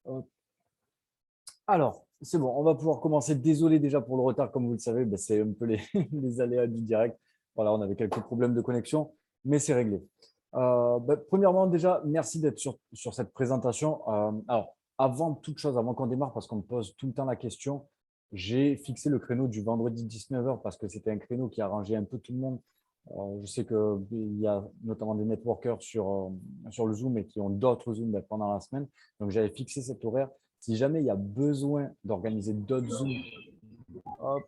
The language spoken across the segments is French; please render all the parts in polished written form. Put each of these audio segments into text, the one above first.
Hop. Alors, c'est bon, on va pouvoir commencer. Désolé déjà pour le retard, comme vous le savez, ben, c'est un peu les, les aléas du direct. Voilà, on avait quelques problèmes de connexion, mais c'est réglé. Ben, premièrement, déjà, merci d'être sur cette présentation. Alors, avant toute chose, avant qu'on démarre, parce qu'on me pose tout le temps la question, j'ai fixé le créneau du vendredi 19 heures parce que c'était un créneau qui arrangeait un peu tout le monde. Je sais qu'il y a notamment des networkers sur le Zoom et qui ont d'autres Zooms ben, pendant la semaine. Donc, j'avais fixé cet horaire. Si jamais il y a besoin d'organiser d'autres Zooms, hop,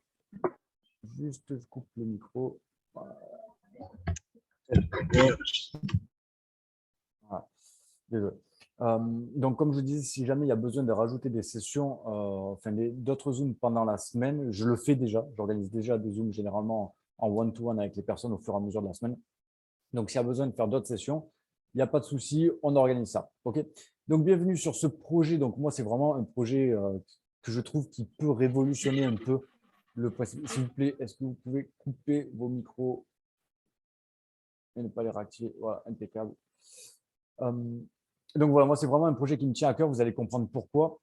juste je coupe le micro. Voilà. Désolé. Donc, comme je disais, si jamais il y a besoin de rajouter des sessions, enfin d'autres Zooms pendant la semaine, je le fais déjà. J'organise déjà des Zooms généralement en one-to-one avec les personnes au fur et à mesure de la semaine. Donc, s'il y a besoin de faire d'autres sessions, il n'y a pas de souci, on organise ça. OK. Donc, bienvenue sur ce projet. Donc, moi, c'est vraiment un projet que je trouve qui peut révolutionner un peu le principe. S'il vous plaît, est-ce que vous pouvez couper vos micros et ne pas les réactiver? Voilà, impeccable. Euh, donc, voilà, moi, c'est vraiment un projet qui me tient à cœur. Vous allez comprendre pourquoi.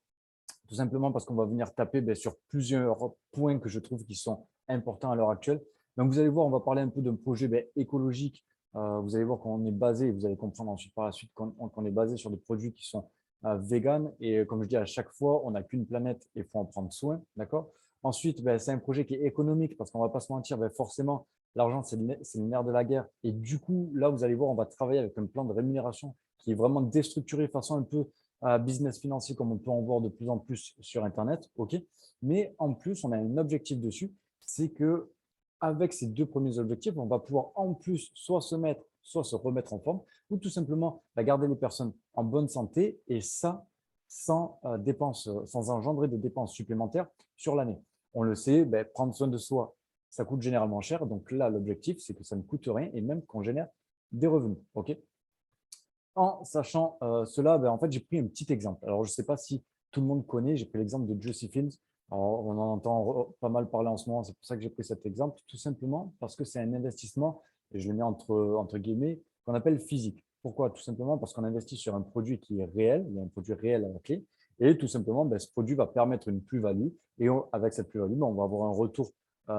Tout simplement parce qu'on va venir taper sur plusieurs points que je trouve qui sont importants à l'heure actuelle. Donc, vous allez voir, on va parler un peu d'un projet écologique. Vous allez voir qu'on est basé, vous allez comprendre ensuite par la suite qu'on est basé sur des produits qui sont vegan. Et comme je dis à chaque fois, on n'a qu'une planète et il faut en prendre soin. D'accord. Ensuite, c'est un projet qui est économique parce qu'on ne va pas se mentir, forcément, l'argent, c'est le nerf de la guerre. Et du coup, là, vous allez voir, on va travailler avec un plan de rémunération qui est vraiment déstructuré de façon un peu business financier comme on peut en voir de plus en plus sur Internet. OK. Mais en plus, on a un objectif dessus, c'est que avec ces deux premiers objectifs, on va pouvoir en plus soit se mettre, soit se remettre en forme, ou tout simplement garder les personnes en bonne santé, et ça sans dépenses, sans engendrer de dépenses supplémentaires sur l'année. On le sait, prendre soin de soi, ça coûte généralement cher. Donc là, l'objectif, c'est que ça ne coûte rien et même qu'on génère des revenus. OK. En sachant cela, en fait, j'ai pris un petit exemple. Alors, je ne sais pas si tout le monde connaît, j'ai pris l'exemple de Jussie Fields. Alors, on en entend pas mal parler en ce moment, c'est pour ça que j'ai pris cet exemple, tout simplement parce que c'est un investissement, et je le mets entre guillemets, qu'on appelle physique. Pourquoi? Tout simplement parce qu'on investit sur un produit qui est réel, il y a un produit réel à la clé, et tout simplement, ce produit va permettre une plus-value, et avec cette plus-value, on va avoir un retour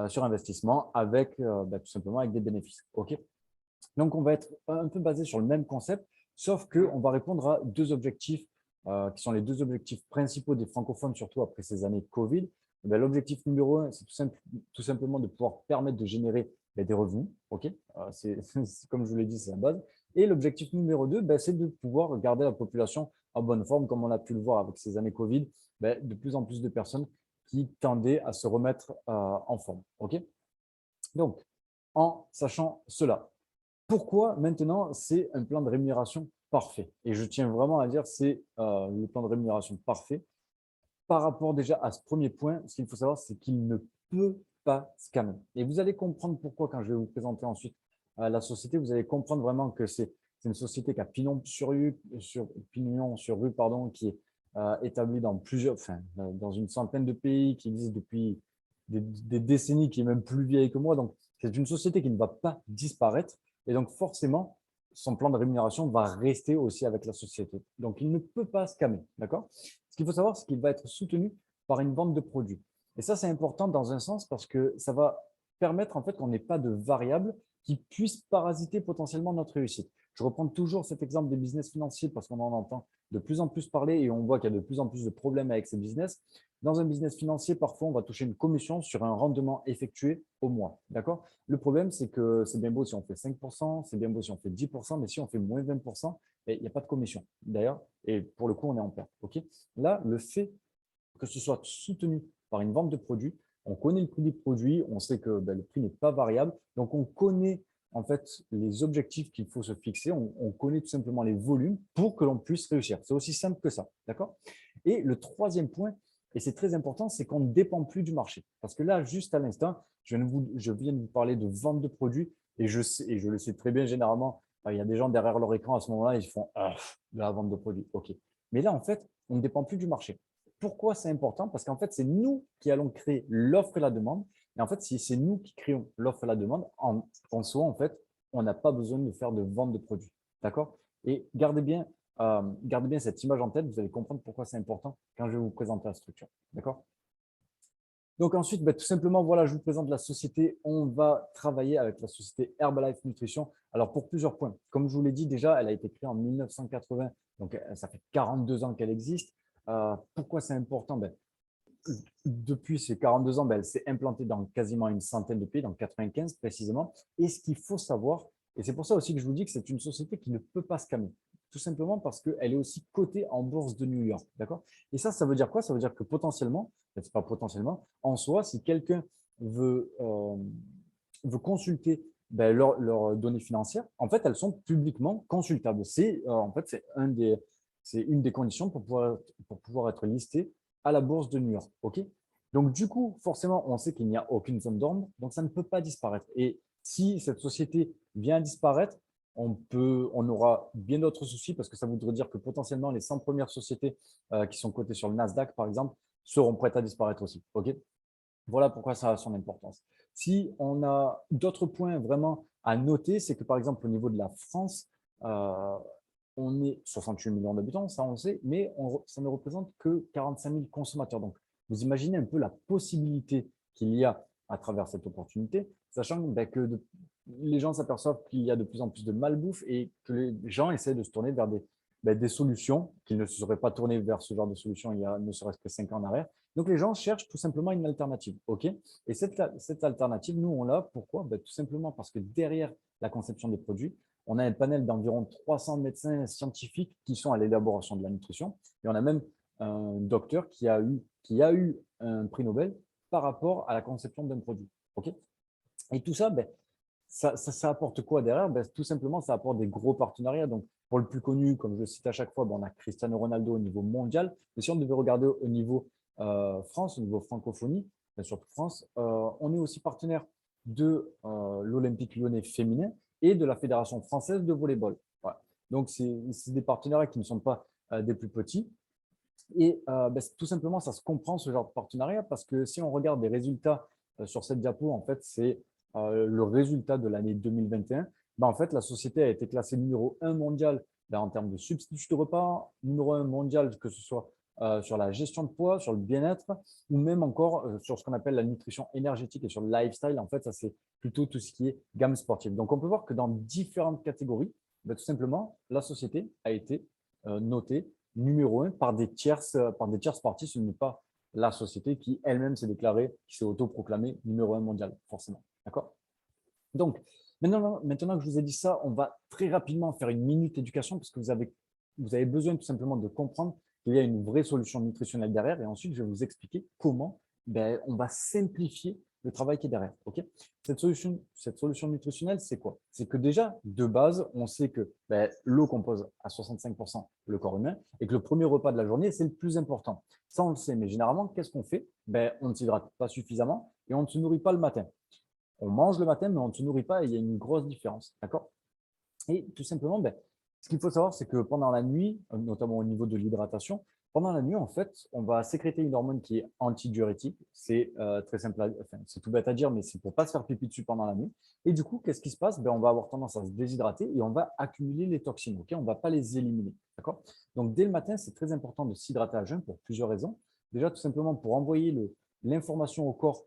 sur investissement avec tout simplement avec des bénéfices. OK. Donc, on va être un peu basé sur le même concept, sauf qu'on va répondre à deux objectifs qui sont les deux objectifs principaux des francophones, surtout après ces années de Covid. L'objectif numéro un, c'est tout simplement de pouvoir permettre de générer des revenus. OK. Comme je vous l'ai dit, c'est la base. Et l'objectif numéro deux, c'est de pouvoir garder la population en bonne forme, comme on a pu le voir avec ces années Covid, de plus en plus de personnes qui tendaient à se remettre en forme. OK. Donc, en sachant cela, pourquoi maintenant c'est un plan de rémunération parfait? Et je tiens vraiment à dire c'est le plan de rémunération parfait. Par rapport déjà à ce premier point, ce qu'il faut savoir, c'est qu'il ne peut pas scammer. Et vous allez comprendre pourquoi quand je vais vous présenter ensuite la société. Vous allez comprendre vraiment que c'est une société qui a pignon sur rue, pardon, qui est établie dans dans une centaine de pays, qui existe depuis des décennies, qui est même plus vieille que moi. Donc, c'est une société qui ne va pas disparaître. Et donc, forcément, son plan de rémunération va rester aussi avec la société. Donc, il ne peut pas scammer. D'accord? Ce qu'il faut savoir, c'est qu'il va être soutenu par une vente de produits. Et ça, c'est important dans un sens parce que ça va permettre en fait qu'on n'ait pas de variables qui puissent parasiter potentiellement notre réussite. Je reprends toujours cet exemple des business financiers parce qu'on en entend de plus en plus parler et on voit qu'il y a de plus en plus de problèmes avec ces business. Dans un business financier, parfois, on va toucher une commission sur un rendement effectué au mois. D'accord? Le problème, c'est que c'est bien beau si on fait 5%, c'est bien beau si on fait 10%, mais si on fait moins 20%, il n'y a pas de commission. D'ailleurs, et pour le coup, on est en perte. OK. Là, le fait que ce soit soutenu par une vente de produits, on connaît le prix du produit, on sait que le prix n'est pas variable, donc on connaît en fait les objectifs qu'il faut se fixer, on connaît tout simplement les volumes pour que l'on puisse réussir. C'est aussi simple que ça, d'accord? Et le troisième point, et c'est très important, c'est qu'on ne dépend plus du marché. Parce que là, juste à l'instant, je viens de vous parler de vente de produits et je le sais très bien, généralement, il y a des gens derrière leur écran à ce moment-là, ils font de la vente de produits. OK. Mais là, en fait, on ne dépend plus du marché. Pourquoi c'est important? Parce qu'en fait, c'est nous qui allons créer l'offre et la demande. Et en fait, si c'est nous qui créons l'offre et la demande, en soi, en fait, on n'a pas besoin de faire de vente de produits. D'accord? Et gardez bien Gardez bien cette image en tête, vous allez comprendre pourquoi c'est important quand je vais vous présenter la structure. D'accord? Donc ensuite, tout simplement, voilà, je vous présente la société. On va travailler avec la société Herbalife Nutrition. Alors pour plusieurs points. Comme je vous l'ai dit déjà, elle a été créée en 1980, donc ça fait 42 ans qu'elle existe. Pourquoi c'est important? Depuis ces 42 ans, elle s'est implantée dans quasiment une centaine de pays, dans 95 précisément. Et ce qu'il faut savoir, et c'est pour ça aussi que je vous dis que c'est une société qui ne peut pas se calmer, tout simplement parce qu'elle est aussi cotée en bourse de New York. D'accord? Et ça veut dire quoi? Ça veut dire que potentiellement, c'est pas potentiellement, en soi, si quelqu'un veut consulter leurs données financières, en fait, elles sont publiquement consultables. En fait, c'est une des conditions pour pouvoir être listé à la bourse de New York. OK? Donc, du coup, forcément, on sait qu'il n'y a aucune zone d'ombre, donc ça ne peut pas disparaître. Et si cette société vient disparaître, on aura bien d'autres soucis parce que ça voudrait dire que potentiellement les 100 premières sociétés qui sont cotées sur le Nasdaq, par exemple, seront prêtes à disparaître aussi. OK? Voilà pourquoi ça a son importance. Si on a d'autres points vraiment à noter, c'est que par exemple au niveau de la France, euh, on est 68 millions d'habitants, ça on le sait, mais ça ne représente que 45 000 consommateurs. Donc vous imaginez un peu la possibilité qu'il y a à travers cette opportunité, sachant que les gens s'aperçoivent qu'il y a de plus en plus de malbouffe et que les gens essaient de se tourner vers des solutions qu'ils ne se seraient pas tournés vers ce genre de solutions il y a ne serait-ce que 5 ans en arrière. Donc, les gens cherchent tout simplement une alternative. OK? Et cette alternative, nous, on l'a. Pourquoi? Tout simplement parce que derrière la conception des produits, on a un panel d'environ 300 médecins scientifiques qui sont à l'élaboration de la nutrition. Et on a même un docteur qui a eu un prix Nobel par rapport à la conception d'un produit. OK? Et tout ça, ça apporte quoi derrière? Tout simplement, ça apporte des gros partenariats. Donc, pour le plus connu, comme je le cite à chaque fois, on a Cristiano Ronaldo au niveau mondial. Mais si on devait regarder au niveau France, au niveau francophonie, surtout France, on est aussi partenaire de l'Olympique lyonnais féminin et de la Fédération française de volleyball. Voilà. Donc, c'est des partenariats qui ne sont pas des plus petits. Et tout simplement, ça se comprend ce genre de partenariat parce que si on regarde les résultats sur cette diapo, en fait, c'est le résultat de l'année 2021. En fait, la société a été classée numéro 1 mondial en termes de substituts de repas, numéro 1 mondial, que ce soit sur la gestion de poids, sur le bien-être, ou même encore sur ce qu'on appelle la nutrition énergétique et sur le lifestyle. En fait, ça, c'est plutôt tout ce qui est gamme sportive. Donc, on peut voir que dans différentes catégories, tout simplement, la société a été notée numéro 1 par des tierces parties. Ce n'est pas la société qui elle-même s'est déclarée, qui s'est autoproclamée numéro 1 mondial, forcément. D'accord? Donc, maintenant que je vous ai dit ça, on va très rapidement faire une minute éducation parce que vous avez besoin tout simplement de comprendre qu'il y a une vraie solution nutritionnelle derrière et ensuite, je vais vous expliquer comment on va simplifier le travail qui est derrière. OK? Cette solution nutritionnelle, c'est quoi? C'est que déjà, de base, on sait que l'eau compose à 65% le corps humain et que le premier repas de la journée, c'est le plus important. Ça, on le sait, mais généralement, qu'est-ce qu'on fait? On ne s'hydrate pas suffisamment et on ne se nourrit pas le matin. On mange le matin, mais on ne se nourrit pas et il y a une grosse différence. D'accord? Et tout simplement, ce qu'il faut savoir, c'est que pendant la nuit, notamment au niveau de l'hydratation, pendant la nuit, en fait, on va sécréter une hormone qui est antidiurétique. C'est très simple, enfin, c'est tout bête à dire, mais c'est pour ne pas se faire pipi dessus pendant la nuit. Et du coup, qu'est-ce qui se passe? On va avoir tendance à se déshydrater et on va accumuler les toxines. Okay, on ne va pas les éliminer. D'accord? Donc, dès le matin, c'est très important de s'hydrater à jeun pour plusieurs raisons. Déjà, tout simplement pour envoyer l'information au corps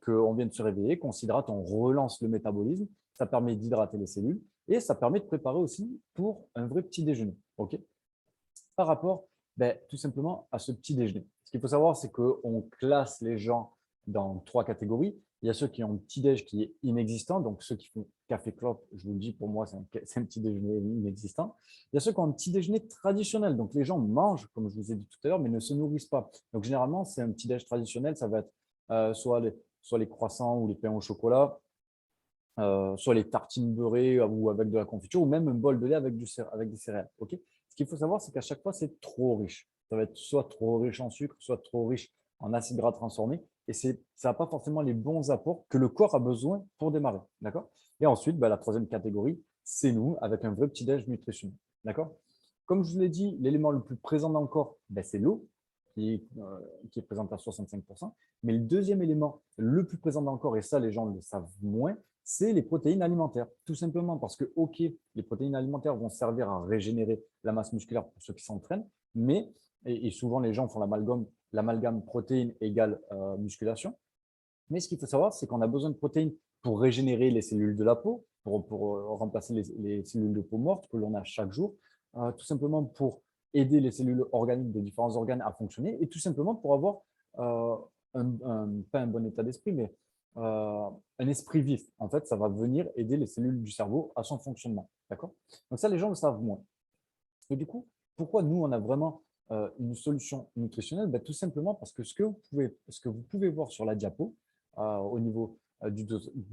qu'on vient de se réveiller, qu'on s'hydrate, on relance le métabolisme. Ça permet d'hydrater les cellules. Et ça permet de préparer aussi pour un vrai petit déjeuner. OK? Par rapport tout simplement à ce petit déjeuner. Ce qu'il faut savoir, c'est qu'on classe les gens dans 3 catégories. Il y a ceux qui ont un petit déj qui est inexistant, donc ceux qui font café clope, je vous le dis, pour moi, c'est un petit déjeuner inexistant. Il y a ceux qui ont un petit déjeuner traditionnel, donc les gens mangent, comme je vous ai dit tout à l'heure, mais ne se nourrissent pas. Donc généralement, c'est un petit déj traditionnel, ça va être soit les croissants ou les pains au chocolat, soit les tartines beurrées ou avec de la confiture, ou même un bol de lait avec des céréales. Okay, ce qu'il faut savoir, c'est qu'à chaque fois, c'est trop riche. Ça va être soit trop riche en sucre, soit trop riche en acides gras transformés. Et ça n'a pas forcément les bons apports que le corps a besoin pour démarrer. D'accord? Et ensuite, la troisième catégorie, c'est nous, avec un vrai petit-déj nutritionnel. D'accord? Comme je vous l'ai dit, l'élément le plus présent dans le corps, c'est l'eau, qui est présente à 65%. Mais le deuxième élément le plus présent dans le corps, et ça, les gens le savent moins, c'est les protéines alimentaires. Tout simplement parce que, OK, les protéines alimentaires vont servir à régénérer la masse musculaire pour ceux qui s'entraînent, mais, et souvent les gens font l'amalgame protéines égale musculation. Mais ce qu'il faut savoir, c'est qu'on a besoin de protéines pour régénérer les cellules de la peau, pour remplacer les cellules de peau mortes que l'on a chaque jour, tout simplement pour aider les cellules organiques des différents organes à fonctionner et tout simplement pour avoir pas un bon état d'esprit, mais un esprit vif. En fait, ça va venir aider les cellules du cerveau à son fonctionnement. D'accord? Donc ça, les gens le savent moins. Et du coup, pourquoi nous, on a vraiment une solution nutritionnelle? Ben, tout simplement parce que ce que vous pouvez voir sur la diapo, au niveau du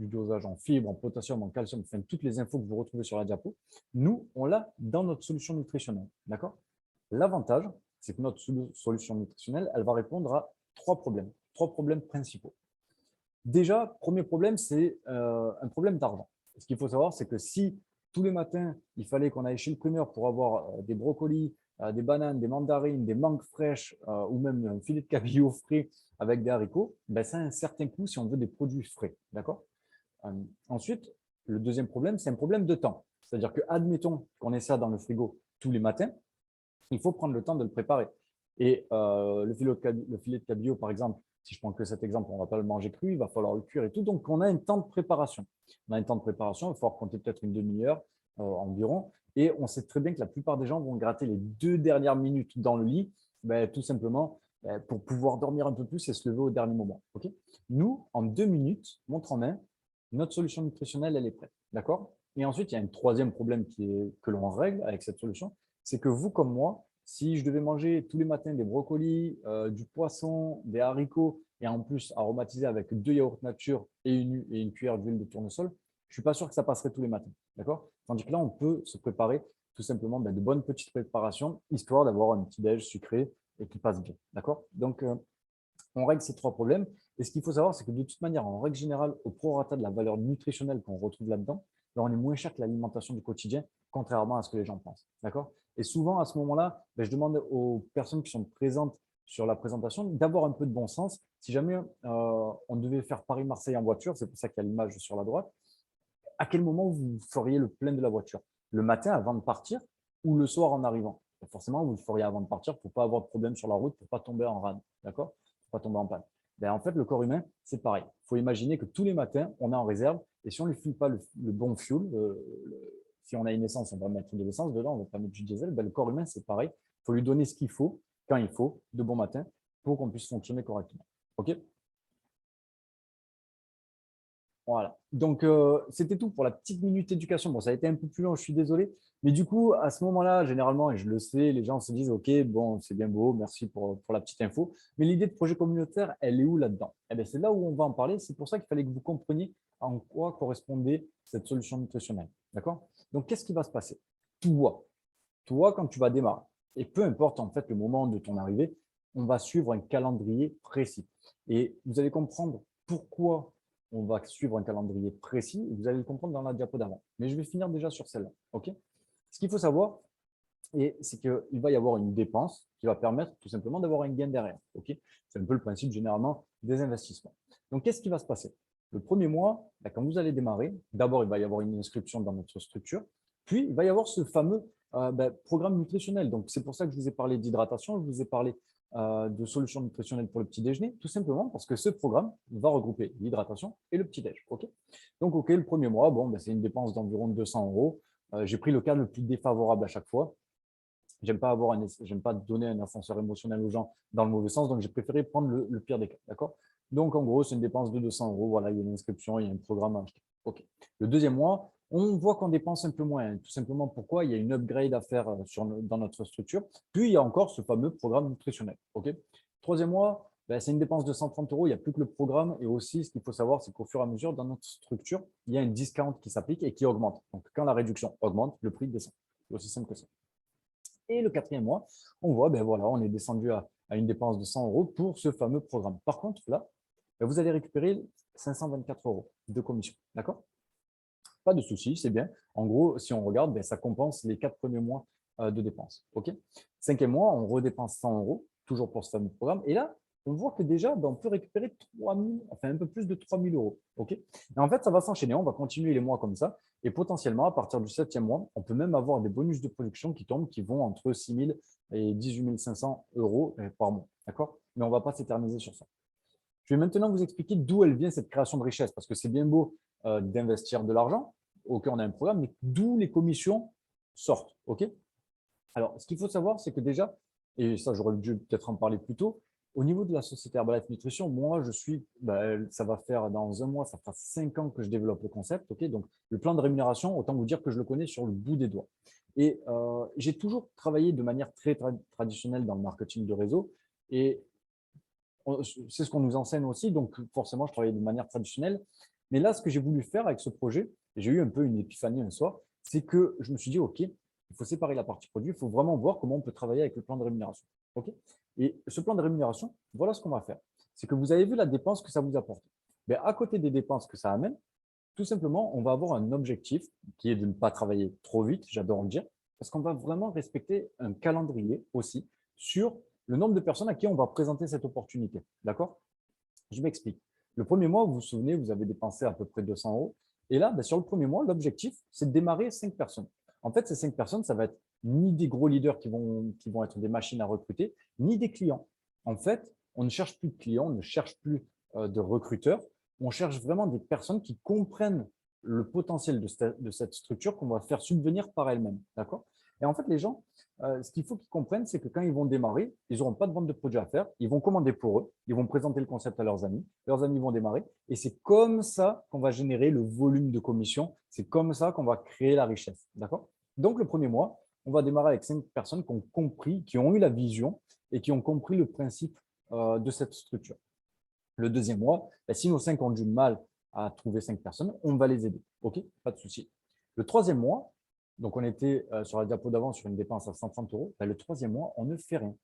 dosage en fibres, en potassium, en calcium, enfin, toutes les infos que vous retrouvez sur la diapo, nous, on l'a dans notre solution nutritionnelle. D'accord? L'avantage, c'est que notre solution nutritionnelle, elle va répondre à trois problèmes principaux. Déjà, premier problème, c'est un problème d'argent. Ce qu'il faut savoir, c'est que si tous les matins, il fallait qu'on aille chez le primeur pour avoir des brocolis, des bananes, des mandarines, des mangues fraîches ou même un filet de cabillaud frais avec des haricots, ben, ça a un certain coût si on veut des produits frais. D'accord? Ensuite, le deuxième problème, c'est un problème de temps. C'est-à-dire que, admettons qu'on ait ça dans le frigo tous les matins, il faut prendre le temps de le préparer. Et le filet de cabillaud, par exemple, si je prends que cet exemple, on ne va pas le manger cru, il va falloir le cuire et tout. Donc, on a un temps de préparation. On a un temps de préparation, il va falloir compter peut-être une demi-heure environ. Et on sait très bien que la plupart des gens vont gratter les 2 dernières minutes dans le lit, ben, tout simplement pour pouvoir dormir un peu plus et se lever au dernier moment. Okay. Nous, en 2 minutes, montre en main, notre solution nutritionnelle, elle est prête. D'accord? Et ensuite, il y a un troisième problème que l'on règle avec cette solution, c'est que vous comme moi, si je devais manger tous les matins des brocolis, du poisson, des haricots et en plus aromatiser avec 2 yaourts nature et une cuillère d'huile de tournesol, je ne suis pas sûr que ça passerait tous les matins. D'accord? Tandis que là, on peut se préparer tout simplement de bonnes petites préparations, histoire d'avoir un petit déj sucré et qui passe bien. D'accord? Donc, on règle ces trois problèmes. Et ce qu'il faut savoir, c'est que de toute manière, en règle générale, au prorata de la valeur nutritionnelle qu'on retrouve là-dedans, ben, on est moins cher que l'alimentation du quotidien, contrairement à ce que les gens pensent. D'accord? Et souvent, à ce moment-là, ben, je demande aux personnes qui sont présentes sur la présentation d'avoir un peu de bon sens. Si jamais on devait faire Paris-Marseille en voiture, c'est pour ça qu'il y a l'image sur la droite, à quel moment vous feriez le plein de la voiture? Le matin avant de partir ou le soir en arrivant? Et forcément, vous le feriez avant de partir pour ne pas avoir de problème sur la route, pour ne pas tomber en rade. D'accord? Pour ne pas tomber en panne. Ben, en fait, le corps humain, c'est pareil. Il faut imaginer que tous les matins, on est en réserve et si on ne lui file pas le bon fuel, si on a une essence, on va mettre de l'essence dedans, on ne va pas mettre du diesel, ben, le corps humain, c'est pareil. Il faut lui donner ce qu'il faut, quand il faut, de bon matin, pour qu'on puisse fonctionner correctement. OK? Voilà. Donc, c'était tout pour la petite minute éducation. Bon, ça a été un peu plus long, je suis désolé. Mais du coup, à ce moment-là, généralement, et je le sais, les gens se disent, OK, bon, c'est bien beau, merci pour la petite info. Mais l'idée de projet communautaire, elle est où là-dedans? Eh bien, c'est là où on va en parler. C'est pour ça qu'il fallait que vous compreniez en quoi correspondait cette solution nutritionnelle. D'accord? Donc, qu'est-ce qui va se passer? Toi, quand tu vas démarrer, et peu importe en fait le moment de ton arrivée, on va suivre un calendrier précis. Et vous allez comprendre pourquoi on va suivre un calendrier précis. Vous allez le comprendre dans la diapo d'avant. Mais je vais finir déjà sur celle-là. Okay. Ce qu'il faut savoir, c'est qu'il va y avoir une dépense qui va permettre tout simplement d'avoir un gain derrière. Okay. C'est un peu le principe généralement des investissements. Donc, qu'est-ce qui va se passer? Le premier mois, quand vous allez démarrer, d'abord, il va y avoir une inscription dans notre structure. Puis, il va y avoir ce fameux programme nutritionnel. Donc, c'est pour ça que je vous ai parlé d'hydratation, je vous ai parlé de solutions nutritionnelles pour le petit déjeuner, tout simplement parce que ce programme va regrouper l'hydratation et le petit déj. Okay. Donc, OK, le premier mois, bon, c'est une dépense d'environ 200 euros. J'ai pris le cas le plus défavorable à chaque fois. J'aime pas donner un ascenseur émotionnel aux gens dans le mauvais sens, donc j'ai préféré prendre le pire des cas. D'accord? Donc, en gros, c'est une dépense de 200 euros. Voilà, il y a une inscription, il y a un programme à acheter. OK. Le deuxième mois, on voit qu'on dépense un peu moins. Tout simplement pourquoi il y a une upgrade à faire dans notre structure. Puis, il y a encore ce fameux programme nutritionnel. OK. Troisième mois, c'est une dépense de 130 euros. Il n'y a plus que le programme. Et aussi, ce qu'il faut savoir, c'est qu'au fur et à mesure, dans notre structure, il y a un discount qui s'applique et qui augmente. Donc, quand la réduction augmente, le prix descend. C'est aussi simple que ça. Et le quatrième mois, on voit, voilà, on est descendu à une dépense de 100 euros pour ce fameux programme. Par contre, là, vous allez récupérer 524 euros de commission. D'accord? Pas de souci, c'est bien. En gros, si on regarde, ça compense les 4 premiers mois de dépenses. OK. Cinquième mois, on redépense 100 euros, toujours pour ce fameux programme. Et là, on voit que déjà, ben, on peut récupérer 3 000, enfin un peu plus de 3 000 euros. OK. Et en fait, ça va s'enchaîner. On va continuer les mois comme ça. Et potentiellement, à partir du 7e mois, on peut même avoir des bonus de production qui tombent, qui vont entre 6 000 et 18 500 euros par mois. D'accord. Mais on ne va pas s'éterniser sur ça. Je vais maintenant vous expliquer d'où elle vient cette création de richesse, parce que c'est bien beau d'investir de l'argent, ok, on a un programme, mais d'où les commissions sortent, ok. Alors, ce qu'il faut savoir, c'est que déjà, et ça j'aurais dû peut-être en parler plus tôt, au niveau de la société Herbalife Nutrition, moi je suis, ça va faire dans un mois, ça fera 5 ans que je développe le concept, ok. Donc le plan de rémunération, autant vous dire que je le connais sur le bout des doigts. Et j'ai toujours travaillé de manière très traditionnelle dans le marketing de réseau, et c'est ce qu'on nous enseigne aussi, donc forcément, je travaillais de manière traditionnelle. Mais là, ce que j'ai voulu faire avec ce projet, et j'ai eu un peu une épiphanie un soir, c'est que je me suis dit, OK, il faut séparer la partie produit, il faut vraiment voir comment on peut travailler avec le plan de rémunération. OK. Et ce plan de rémunération, voilà ce qu'on va faire. C'est que vous avez vu la dépense que ça vous apporte. Mais à côté des dépenses que ça amène, tout simplement, on va avoir un objectif qui est de ne pas travailler trop vite, j'adore le dire, parce qu'on va vraiment respecter un calendrier aussi sur le nombre de personnes à qui on va présenter cette opportunité. D'accord. Je m'explique. Le premier mois, vous vous souvenez, vous avez dépensé à peu près 200 euros. Et là, sur le premier mois, l'objectif, c'est de démarrer 5 personnes. En fait, ces 5 personnes, ça va être ni des gros leaders qui vont être des machines à recruter, ni des clients. En fait, on ne cherche plus de clients, on ne cherche plus de recruteurs. On cherche vraiment des personnes qui comprennent le potentiel de cette structure qu'on va faire subvenir par elle-même. D'accord. Et en fait, les gens, ce qu'il faut qu'ils comprennent, c'est que quand ils vont démarrer, ils n'auront pas de vente de produits à faire. Ils vont commander pour eux. Ils vont présenter le concept à leurs amis. Leurs amis vont démarrer. Et c'est comme ça qu'on va générer le volume de commission. C'est comme ça qu'on va créer la richesse. D'accord. Donc, le premier mois, on va démarrer avec 5 personnes qui ont compris, qui ont eu la vision et qui ont compris le principe de cette structure. Le deuxième mois, si nos 5 ont du mal à trouver 5 personnes, on va les aider. OK, pas de souci. Le troisième mois, donc on était sur la diapo d'avant sur une dépense à 130 euros. Le troisième mois, on ne fait rien.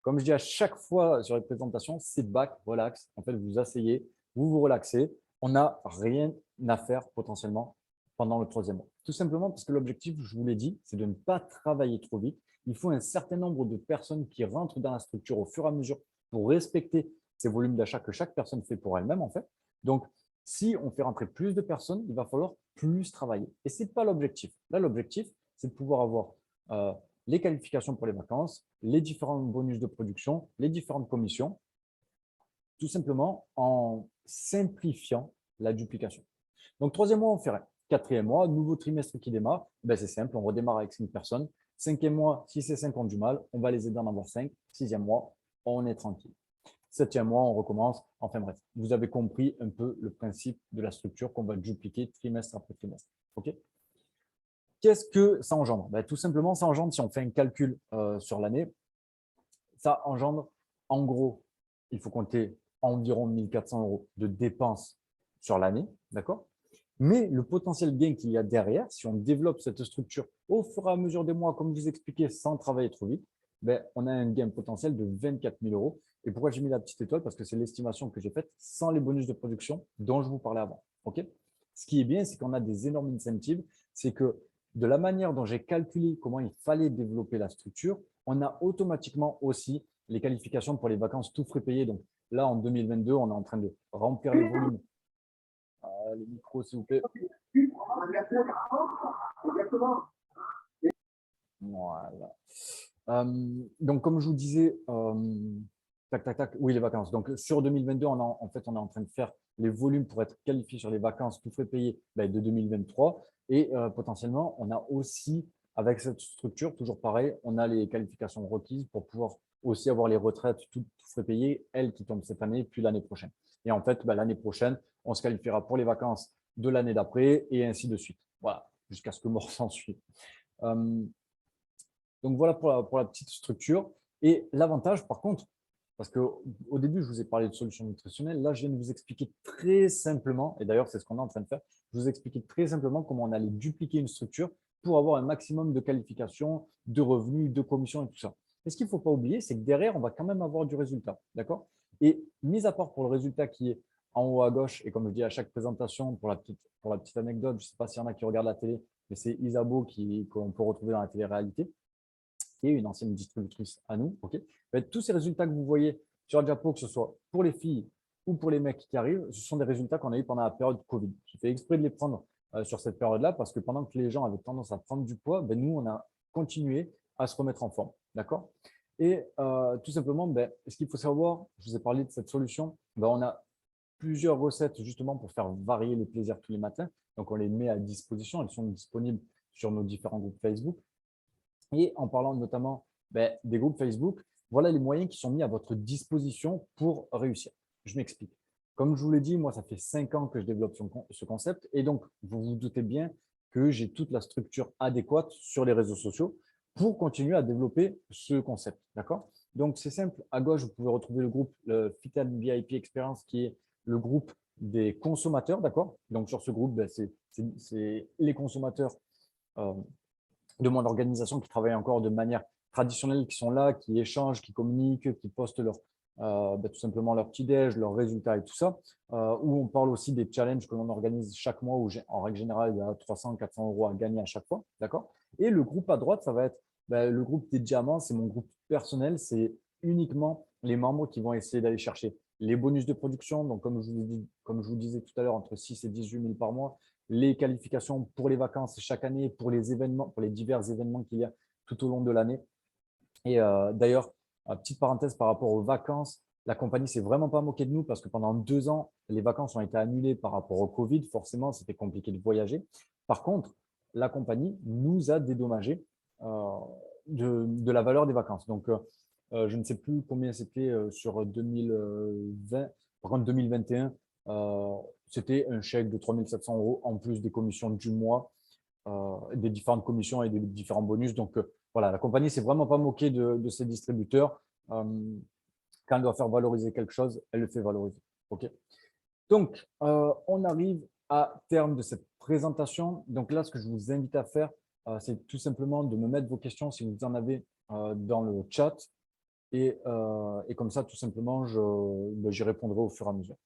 Comme je dis à chaque fois sur les présentations, sit back, relax. En fait, vous vous asseyez, vous vous relaxez. On n'a rien à faire potentiellement pendant le troisième mois. Tout simplement parce que l'objectif, je vous l'ai dit, c'est de ne pas travailler trop vite. Il faut un certain nombre de personnes qui rentrent dans la structure au fur et à mesure pour respecter ces volumes d'achat que chaque personne fait pour elle-même, en fait. Donc, si on fait rentrer plus de personnes, il va falloir plus travailler. Et ce n'est pas l'objectif. Là, l'objectif, c'est de pouvoir avoir les qualifications pour les vacances, les différents bonus de production, les différentes commissions, tout simplement en simplifiant la duplication. Donc, troisième mois, on ferait. Quatrième mois, nouveau trimestre qui démarre, c'est simple, on redémarre avec 5 personnes. Cinquième mois, si ces 5 ont du mal, on va les aider à en avoir 5. Sixième mois, on est tranquille. Septième mois, on recommence. Enfin bref, vous avez compris un peu le principe de la structure qu'on va dupliquer trimestre après trimestre. OK. Qu'est-ce que ça engendre? Tout simplement, ça engendre, si on fait un calcul sur l'année, ça engendre, en gros, il faut compter environ 1 400 euros de dépenses sur l'année, d'accord. Mais le potentiel gain qu'il y a derrière, si on développe cette structure au fur et à mesure des mois, comme je vous expliquais, sans travailler trop vite, on a un gain potentiel de 24 000 euros. Et pourquoi j'ai mis la petite étoile? Parce que c'est l'estimation que j'ai faite sans les bonus de production dont je vous parlais avant. OK. Ce qui est bien, c'est qu'on a des énormes incentives. C'est que de la manière dont j'ai calculé comment il fallait développer la structure, on a automatiquement aussi les qualifications pour les vacances tout frais payés. Donc là, en 2022, on est en train de remplir les volumes. Les micros, s'il vous plaît. Voilà. Donc, comme je vous disais, tac, tac, tac, oui, les vacances. Donc, sur 2022, en fait, on est en train de faire les volumes pour être qualifié sur les vacances, tout frais payé de 2023. Et potentiellement, on a aussi, avec cette structure, toujours pareil, on a les qualifications requises pour pouvoir aussi avoir les retraites tout frais payées, elles qui tombent cette année, puis l'année prochaine. Et en fait, l'année prochaine, on se qualifiera pour les vacances de l'année d'après et ainsi de suite. Voilà, jusqu'à ce que mort s'en suive. Donc voilà pour la petite structure. Et l'avantage, par contre, parce qu'au début, je vous ai parlé de solutions nutritionnelles, là, je viens de vous expliquer très simplement, et d'ailleurs, c'est ce qu'on est en train de faire, je vous expliquer très simplement comment on allait dupliquer une structure pour avoir un maximum de qualifications, de revenus, de commissions et tout ça. Et ce qu'il ne faut pas oublier, c'est que derrière, on va quand même avoir du résultat. D'accord. Et mis à part pour le résultat qui est en haut à gauche, et comme je dis à chaque présentation, pour la petite anecdote, je ne sais pas s'il y en a qui regardent la télé, mais c'est Isabeau qu'on peut retrouver dans la télé-réalité, qui est une ancienne distributrice à nous. Okay. Tous ces résultats que vous voyez sur Adiapo, que ce soit pour les filles ou pour les mecs qui arrivent, ce sont des résultats qu'on a eu pendant la période Covid. J'ai fait exprès de les prendre sur cette période-là parce que pendant que les gens avaient tendance à prendre du poids, ben, nous, on a continué à se remettre en forme. D'accord? Et tout simplement, ben, ce qu'il faut savoir, je vous ai parlé de cette solution, ben, on a plusieurs recettes justement pour faire varier les plaisirs tous les matins. Donc, on les met à disposition. Elles sont disponibles sur nos différents groupes Facebook. Et en parlant notamment des groupes Facebook, voilà les moyens qui sont mis à votre disposition pour réussir. Je m'explique. Comme je vous l'ai dit, moi, ça fait 5 ans que je développe ce concept. Et donc, vous vous doutez bien que j'ai toute la structure adéquate sur les réseaux sociaux pour continuer à développer ce concept. D'accord? Donc, c'est simple. À gauche, vous pouvez retrouver le groupe le Fit and VIP Experience qui est le groupe des consommateurs. D'accord? Donc, sur ce groupe, c'est les consommateurs de mon organisation qui travaillent encore de manière traditionnelle, qui sont là, qui échangent, qui communiquent, qui postent tout simplement leur petit-déj, leurs résultats et tout ça, où on parle aussi des challenges que l'on organise chaque mois, où en règle générale, il y a 300, 400 euros à gagner à chaque fois. D'accord? Et le groupe à droite, ça va être le groupe des diamants, c'est mon groupe personnel, c'est uniquement les membres qui vont essayer d'aller chercher les bonus de production, donc comme je vous disais tout à l'heure, entre 6 et 18 000 par mois, les qualifications pour les vacances chaque année, pour les événements, pour les divers événements qu'il y a tout au long de l'année. Et d'ailleurs, petite parenthèse par rapport aux vacances, la compagnie s'est vraiment pas moquée de nous parce que pendant 2 ans, les vacances ont été annulées par rapport au Covid. Forcément, c'était compliqué de voyager. Par contre, la compagnie nous a dédommagé de la valeur des vacances. Donc, je ne sais plus combien c'était sur 2020. Par contre, 2021, c'était un chèque de 3 700 euros en plus des commissions du mois, des différentes commissions et des différents bonus. Donc, voilà, la compagnie ne s'est vraiment pas moquée de ses distributeurs. Quand elle doit faire valoriser quelque chose, elle le fait valoriser. OK. Donc, on arrive à terme de cette présentation. Donc là, ce que je vous invite à faire, c'est tout simplement de me mettre vos questions si vous en avez dans le chat. Et comme ça, tout simplement, j'y répondrai au fur et à mesure.